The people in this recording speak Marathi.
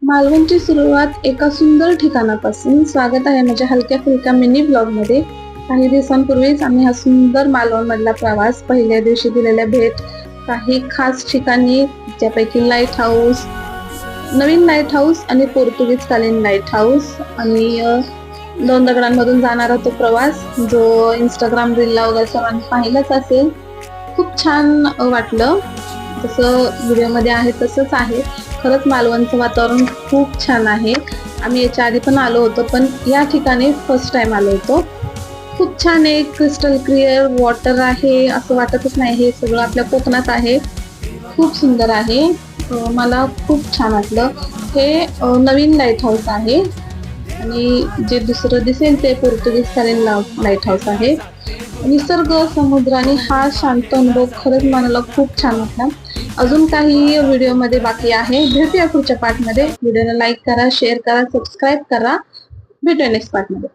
मालवणची सुरुवात एका सुंदर ठिकाणापासून. स्वागत आहे माझ्या हलक्या फुलक्या मिनी ब्लॉग मध्ये. काही दिवसांपूर्वीच आम्ही हा सुंदर मालवण मधला प्रवास, पहिल्या दिवशी दिलेल्या भेट, काही खास ठिकाणी ज्यापैकी लाईट हाऊस, नवीन लाईट हाऊस आणि पोर्तुगीज कालीन लाईट हाऊस आणि दोन दगडांमधून जाणारा तो प्रवास जो इंस्टाग्राम रीलला वगैरे सर्वांनी पाहिलाच असेल. खूप छान वाटलं. जसं व्हिडिओमध्ये आहे तसंच आहे. खरंच मालवणचं वातावरण खूप छान आहे. आम्ही याच्या आधी पण आलो होतो, पण या ठिकाणी फर्स्ट टाइम आलो होतो. खूप छान आहे. क्रिस्टल क्लिअर वॉटर आहे, असं वाटतच नाही हे सगळं आपल्या कोकणात आहे. खूप सुंदर आहे. मला खूप छान वाटलं. हे नवीन लाईट हाऊस आहे आणि जे दुसरं दिसेल ते पोर्तुगीज कालीन लाईट हाऊस आहे. निसर्ग, समुद्र आणि हा शांत अनुभव खरंच मनाला खूप छान वाटला. अजून काही व्हिडिओमध्ये बाकी आहे. भेटूया पुढच्या पार्टमध्ये. व्हिडिओला लाईक करा, शेअर करा, सबस्क्राईब करा. भेटूया नेक्स्ट पार्टमध्ये.